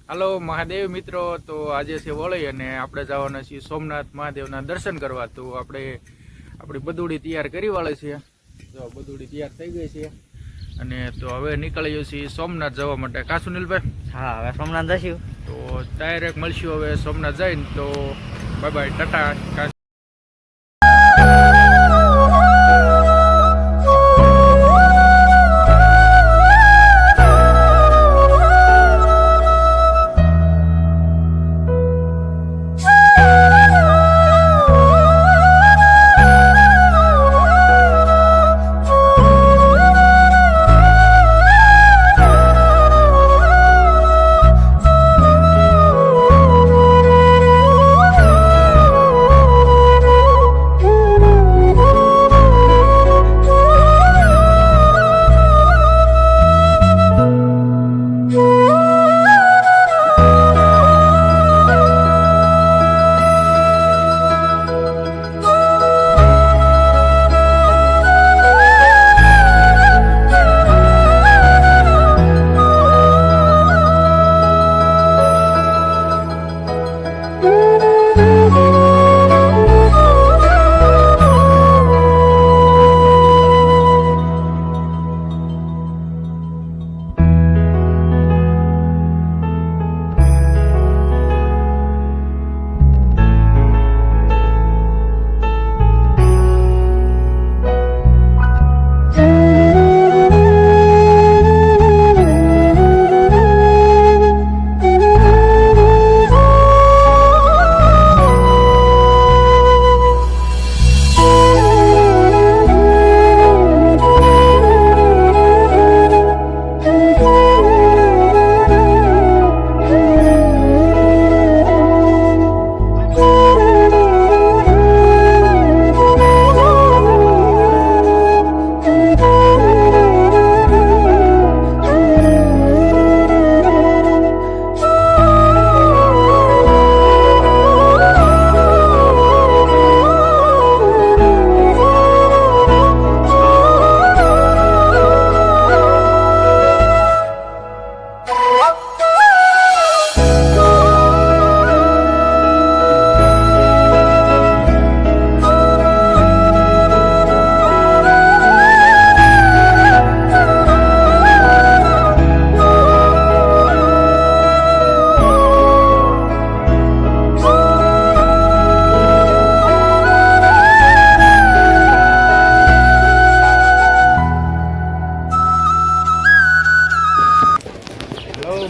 હાલો મહાદેવ મિત્રો, તો આજે છે વળી અને આપણે જવાના છીએ સોમનાથ મહાદેવના દર્શન કરવા. તો આપણે આપણી બધુડી તૈયાર કરી વાળી છે. જો બધુડી તૈયાર થઈ ગઈ છે અને તો હવે નીકળીએ છીએ સોમનાથ જવા માટે. કા સુનિલભાઈ? હા, હવે સોમનાથ જઈશું. તો ડાયરેક્ટ મળશું હવે સોમનાથ જઈને. તો બાય બાય, ટાટા.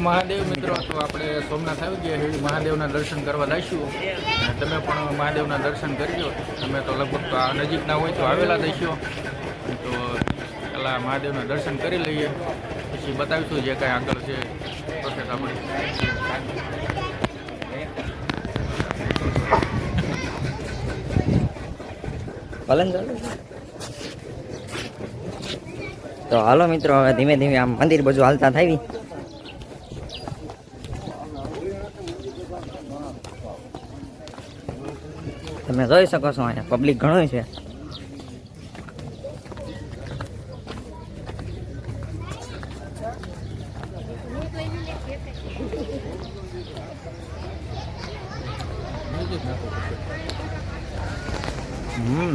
મહાદેવ મિત્રો, તો આપણે સોમનાથ આવી ગયા છીએ. મહાદેવના દર્શન કરવા જઈશું. તમે પણ મહાદેવના દર્શન કરજો. તમે તો લગભગ તો આ નજીકના હોય તો આવેલા દઈશું. તો પહેલાં મહાદેવના દર્શન કરી લઈએ, પછી બતાવીશું જે કાંઈ આગળ છે પ્રોસેસ આપણે. તો હાલો મિત્રો, હવે ધીમે ધીમે આમ મંદિર બાજુ હાલતા થાવી. તમે જોઈ શકો છો અહીંયા પબ્લિક ઘણું છે.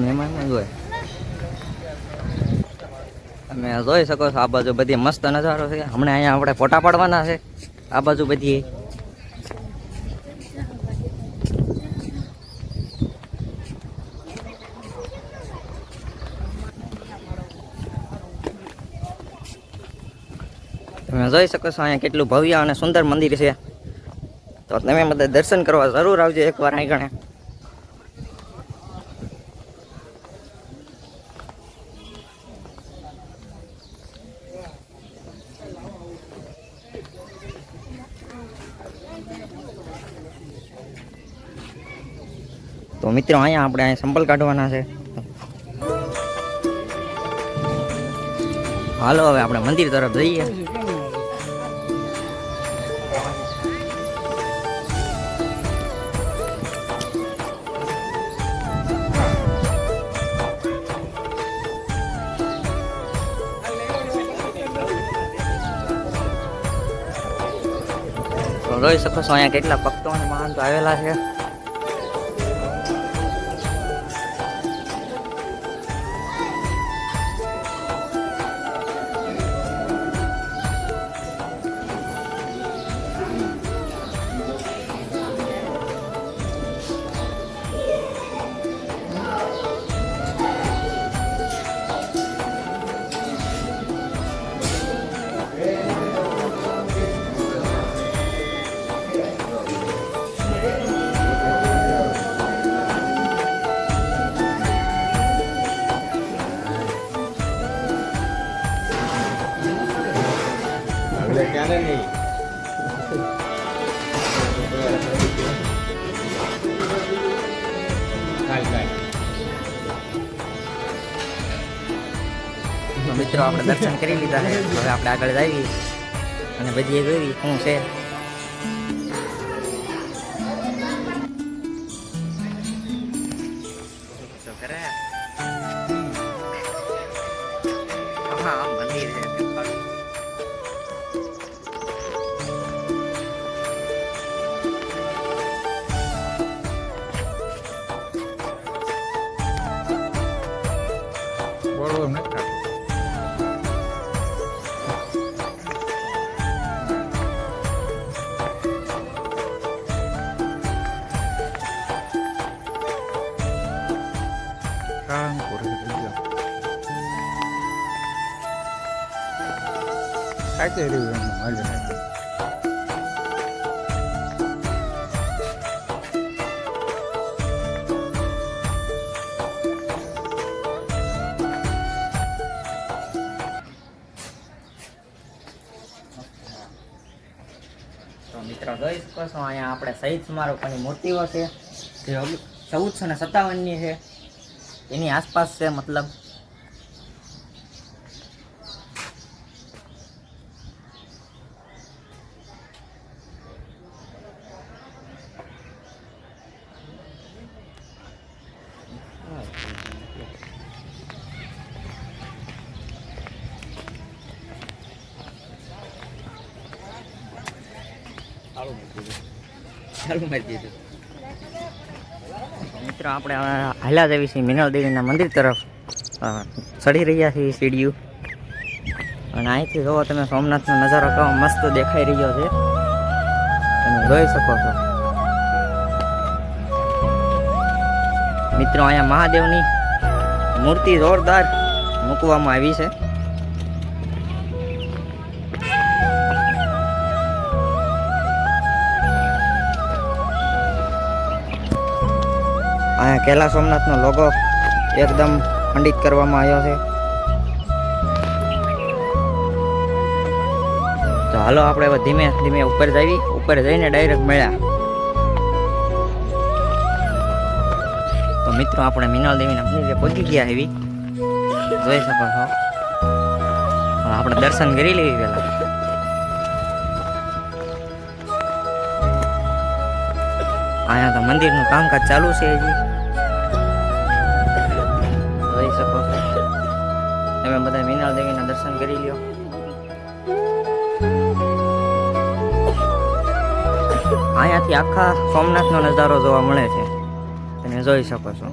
મહેમાન જોઈ તમે જોઈ શકો છો આ બાજુ બધી મસ્ત નજારો છે. હમણાં અહીંયા આપણે ફોટા પાડવાના છે આ બાજુ બધી. તમે જોઈ શકો છો અહીંયા કેટલું ભવ્ય અને સુંદર મંદિર છે. તો તમે બધા દર્શન કરવા જરૂર આવજો એકવાર અહીં ગણે. તો મિત્રો અહીંયા આપણે અહીં સંપલ કાઢવાના છે. હાલો હવે આપણે મંદિર તરફ જઈએ. તો જોઈ શકો છો અહીંયા કેટલા ભક્તો અને મહાંતો આવેલા છે. તો મિત્રો આપણે દર્શન કરી લીધા છે. હવે આપણે આગળ જઈએ અને બધી જોઈ શું છે. હા મંદિર છે. બોલો એમ નથી થતું. રાણપુર ખાતે રહ્યું એમ હાલે. તો મિત્રો જોઈ શકો છો અહીંયા આપણે શહીદ સ્મારકોની મૂર્તિઓ છે જે 1457 ની છે. એની આસપાસ છે મતલબ. મિત્રો આપણે હાલ્યા જવી છીએ મિનલ દેવીના મંદિર તરફ. ચડી રહ્યા છીએ સીડીયું. અને અહીંથી જોવો તમે સોમનાથનો નજારો કેવો મસ્ત દેખાઈ રહ્યો છે. તમે જોઈ શકો છો મિત્રો. અહીંયા મહાદેવની મૂર્તિ જોરદાર મૂકવામાં આવી છે. અહીંયા કેલા સોમનાથનો લોગો એકદમ ખંડિત કરવામાં આવ્યો છે. તો હાલો આપણે હવે ધીમે ધીમે ઉપર જઈએ. ઉપર જઈને ડાયરેક્ટ મળ્યા. તો મિત્રો આપણે મિનલ દેવીના મંદિરે પહોંચી ગયા એવી જોઈ શકો છો. હવે આપણે દર્શન કરી લેવી પહેલા. અહીંયા તો મંદિરનું કામકાજ ચાલુ છે હજી. જોઈ શકો છો તમે બધા મિનલ દેવીના દર્શન કરી લ્યો. અહીંયાથી આખા સોમનાથનો નજારો જોવા મળે છે. તમે જોઈ શકો છો.